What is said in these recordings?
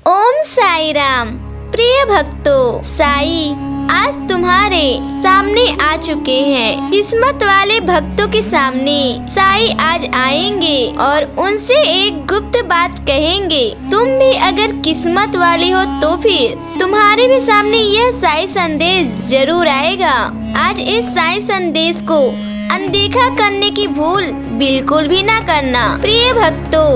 ओम साई राम। प्रिय भक्तों, साई आज तुम्हारे सामने आ चुके हैं। किस्मत वाले भक्तों के सामने साई आज आएंगे और उनसे एक गुप्त बात कहेंगे। तुम भी अगर किस्मत वाली हो तो फिर तुम्हारे भी सामने यह साई संदेश जरूर आएगा। आज इस साई संदेश को अनदेखा करने की भूल बिल्कुल भी ना करना। प्रिय भक्तों,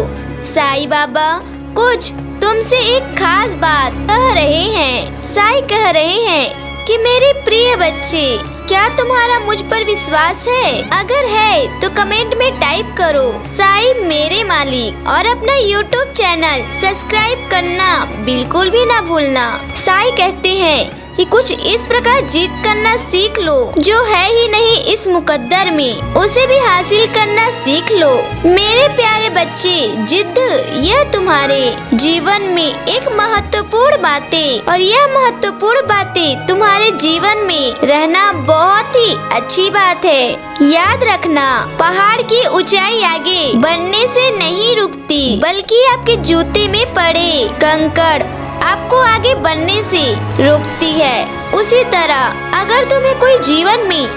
साई बाबा कुछ तुमसे एक खास बात कह रहे हैं। साई कह रहे हैं कि मेरे प्रिय बच्चे, क्या तुम्हारा मुझ पर विश्वास है? अगर है तो कमेंट में टाइप करो साई मेरे मालिक और अपना YouTube चैनल सब्सक्राइब करना बिल्कुल भी ना भूलना। साई कहते हैं कि कुछ इस प्रकार जीत करना सीख लो, जो है ही नहीं इस मुकद्दर में उसे भी हासिल करना सीख लो। मेरे प्यारे बच्चे, जिद्द यह तुम्हारे जीवन में एक महत्वपूर्ण बातें और यह महत्वपूर्ण बातें तुम्हारे जीवन में रहना बहुत ही अच्छी बात है। याद रखना, पहाड़ की ऊंचाई आगे बढ़ने से नहीं रुकती, बल्कि आपके जूते में पड़े कंकड़ आपको आगे बढ़ने से रोकती है। उसी तरह अगर तुम्हें कोई जीवन में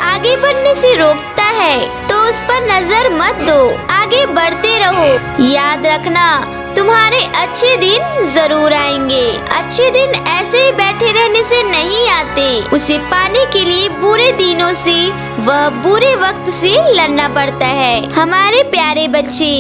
आगे बढ़ने से रोकता है तो उस पर नजर मत दो, आगे बढ़ते रहो। याद रखना, तुम्हारे अच्छे दिन जरूर आएंगे। अच्छे दिन ऐसे ही बैठे रहने से नहीं आते, उसे पाने के लिए बुरे दिनों से वह बुरे वक्त से लड़ना पड़ता है। हमारे प्यारे बच्चे,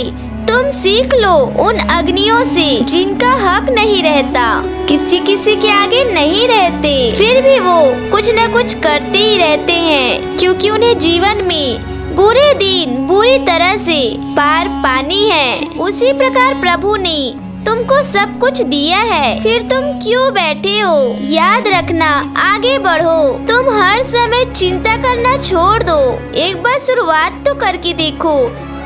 तुम सीख लो उन अग्नियों से जिनका हक नहीं रहता, किसी किसी के आगे नहीं रहते, फिर भी वो कुछ न कुछ करते ही रहते हैं, क्योंकि उन्हें जीवन में बुरे दिन बुरी तरह से पार पानी है। उसी प्रकार प्रभु ने तुमको सब कुछ दिया है, फिर तुम क्यों बैठे हो? याद रखना, आगे बढ़ो। तुम हर समय चिंता करना छोड़ दो, एक बार शुरुआत तो करके देखो,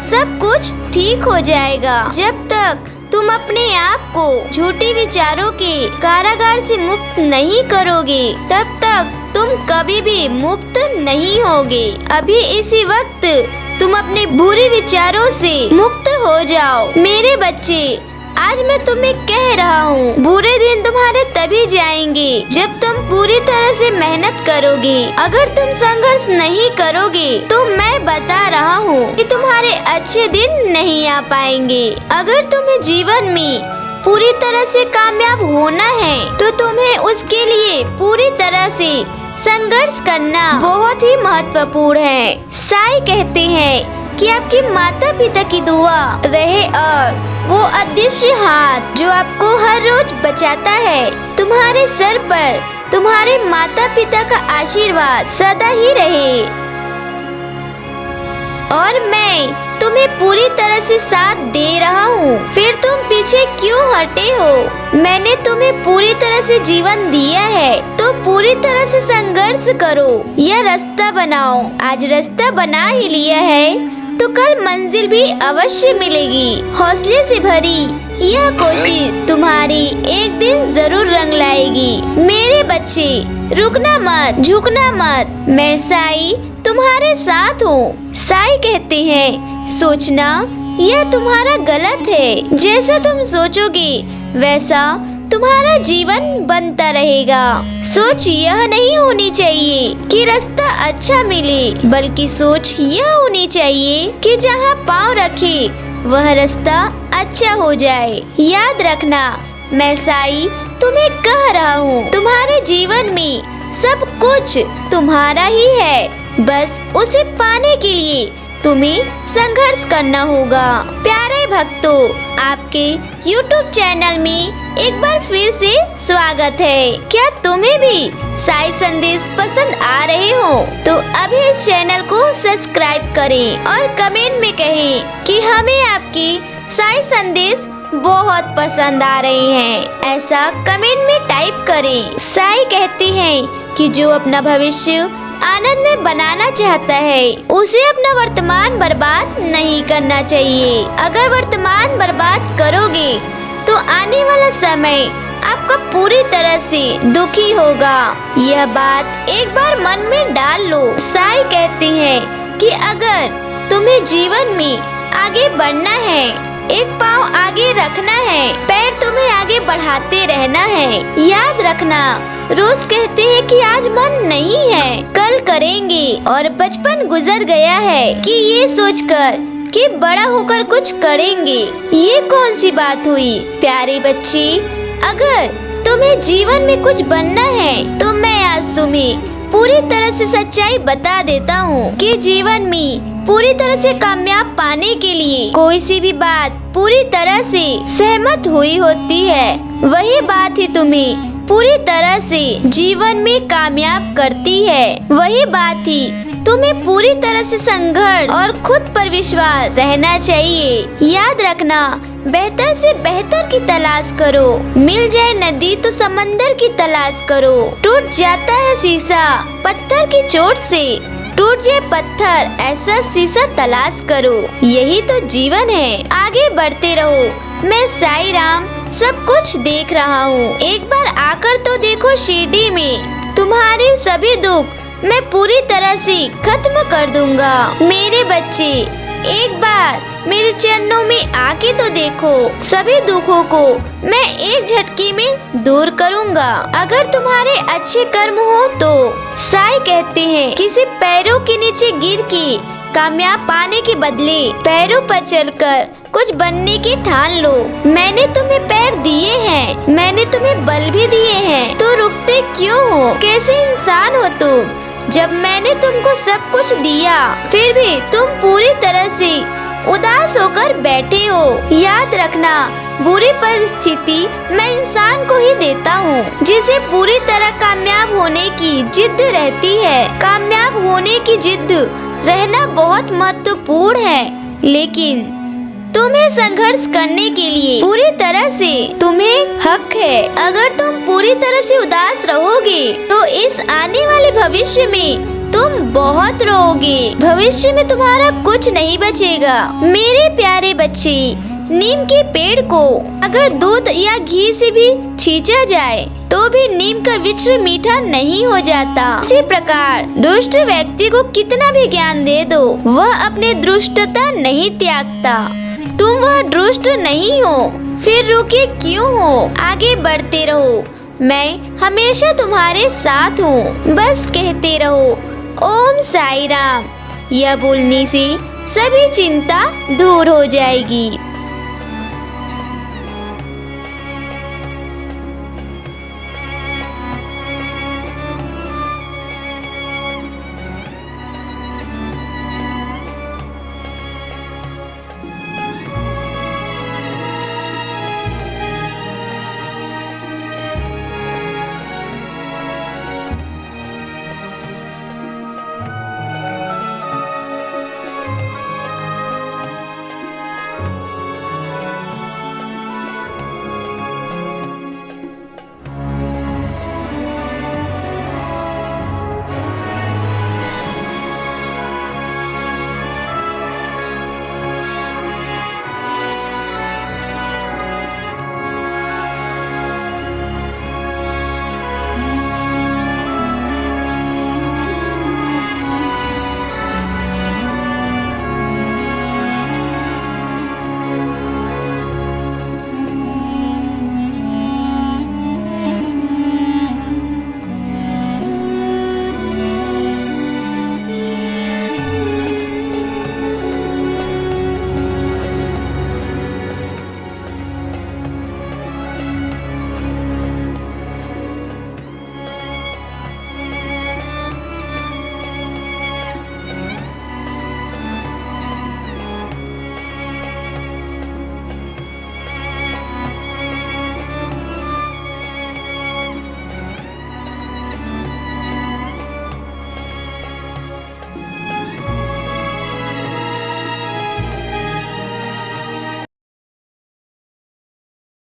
सब कुछ ठीक हो जाएगा। जब तक तुम अपने आप को झूठे विचारों के कारागार से मुक्त नहीं करोगे, तब तक तुम कभी भी मुक्त नहीं होगे। अभी इसी वक्त तुम अपने बुरे विचारों से मुक्त हो जाओ। मेरे बच्चे, आज मैं तुम्हें कह रहा हूँ, बुरे दिन तुम्हारे तभी जाएंगे जब तुम पूरी तरह से मेहनत करोगे। अगर तुम संघर्ष नहीं करोगे तो मैं बता रहा हूँ कि तुम्हारे अच्छे दिन नहीं आ पाएंगे। अगर तुम्हें जीवन में पूरी तरह से कामयाब होना है तो तुम्हें उसके लिए पूरी तरह से संघर्ष करना बहुत ही महत्वपूर्ण है। साई कहते हैं कि आपके माता पिता की दुआ रहे और वो अदृश्य हाथ जो आपको हर रोज बचाता है, तुम्हारे सर पर तुम्हारे माता पिता का आशीर्वाद सदा ही रहे। और मैं तुम्हें पूरी तरह से साथ दे रहा हूँ, फिर तुम पीछे क्यों हटे हो? मैंने तुम्हें पूरी तरह से जीवन दिया है तो पूरी तरह से संघर्ष करो, यह रास्ता बनाओ। आज रास्ता बना ही लिया है तो कल मंजिल भी अवश्य मिलेगी। हौसले से भरी यह कोशिश तुम्हारी एक दिन जरूर रंग लाएगी। मेरे बच्चे, रुकना मत, झुकना मत, मैं साई तुम्हारे साथ हूँ। साई कहते हैं, सोचना यह तुम्हारा गलत है। जैसा तुम सोचोगे वैसा तुम्हारा जीवन बनता रहेगा। सोच यह नहीं होनी चाहिए कि रास्ता अच्छा मिले, बल्कि सोच यह होनी चाहिए कि जहाँ पाँव रखे वह रास्ता अच्छा हो जाए। याद रखना, मैं साई तुम्हें कह रहा हूँ, तुम्हारे जीवन में सब कुछ तुम्हारा ही है, बस उसे पाने के लिए तुम्हें संघर्ष करना होगा। प्यारे भक्तों, आपके YouTube चैनल में एक बार फिर से स्वागत है। क्या तुम्हें भी साई संदेश पसंद आ रहे हो तो अभी इस चैनल को सब्सक्राइब करें और कमेंट में कहें कि हमें आपकी साई संदेश बहुत पसंद आ रहे हैं। ऐसा कमेंट में टाइप करें। साई कहते हैं कि जो अपना भविष्य आनंद में बनाना चाहता है उसे अपना वर्तमान बर्बाद नहीं करना चाहिए। अगर वर्तमान बर्बाद करोगे तो आने वाला समय आपका पूरी तरह से दुखी होगा। यह बात एक बार मन में डाल लो। साई कहते हैं कि अगर तुम्हें जीवन में आगे बढ़ना है, एक पाँव आगे रखना है, पैर तुम्हें आगे बढ़ा खाते रहना है। याद रखना, रोज कहते हैं कि आज मन नहीं है, कल करेंगे, और बचपन गुजर गया है कि ये सोचकर कि बड़ा होकर कुछ करेंगे। ये कौन सी बात हुई प्यारे बच्चे? अगर तुम्हें जीवन में कुछ बनना है तो मैं आज तुम्हें पूरी तरह से सच्चाई बता देता हूँ कि जीवन में पूरी तरह से कामयाब पाने के लिए कोई सी भी बात पूरी तरह से सहमत हुई होती है, वही बात ही तुम्हें पूरी तरह से जीवन में कामयाब करती है। वही बात ही तुम्हें पूरी तरह से संघर्ष और खुद पर विश्वास रहना चाहिए। याद रखना, बेहतर से बेहतर की तलाश करो, मिल जाए नदी तो समंदर की तलाश करो। टूट जाता है शीशा पत्थर की चोट से, टूट जाए पत्थर ऐसा शीशा तलाश करो। यही तो जीवन है, आगे बढ़ते रहो। मैं साई राम सब कुछ देख रहा हूँ, एक बार आकर तो देखो शिरडी में, तुम्हारे सभी दुख मैं पूरी तरह से खत्म कर दूंगा। मेरे बच्चे, एक बार मेरे चरणों में आके तो देखो, सभी दुखों को मैं एक झटके में दूर करूंगा। अगर तुम्हारे अच्छे कर्म हो तो साई कहते हैं किसी पैरों के नीचे गिर के कामयाब पाने के बदले पैरों पर चलकर कुछ बनने की ठान लो। मैंने तुम्हें पैर दिए हैं, मैंने तुम्हें बल भी दिए हैं, तो रुकते क्यों हो? कैसे इंसान हो तुम? जब मैंने तुमको सब कुछ दिया फिर भी तुम पूरी तरह से उदास होकर बैठे हो। याद रखना, बुरी परिस्थिति मैं इंसान को ही देता हूँ जिसे पूरी तरह कामयाब होने की जिद रहती है। कामयाब होने की जिद रहना बहुत महत्वपूर्ण है, लेकिन तुम्हें संघर्ष करने के लिए पूरी तरह से तुम्हें हक है। अगर तुम पूरी तरह से उदास रहोगे तो इस आने वाले भविष्य में तुम बहुत रोओगे। भविष्य में तुम्हारा कुछ नहीं बचेगा। मेरे प्यारे बच्चे, नीम के पेड़ को अगर दूध या घी से भी छींचा जाए तो भी नीम का वृक्ष मीठा नहीं हो जाता। इसी प्रकार दुष्ट व्यक्ति को कितना भी ज्ञान दे दो, वह अपनी दुष्टता नहीं त्यागता। तुम वह दुष्ट नहीं हो, फिर रुके क्यों हो? आगे बढ़ते रहो, मैं हमेशा तुम्हारे साथ हूँ। बस कहते रहो ओम साई राम। यह बोलने से सभी चिंता दूर हो जाएगी।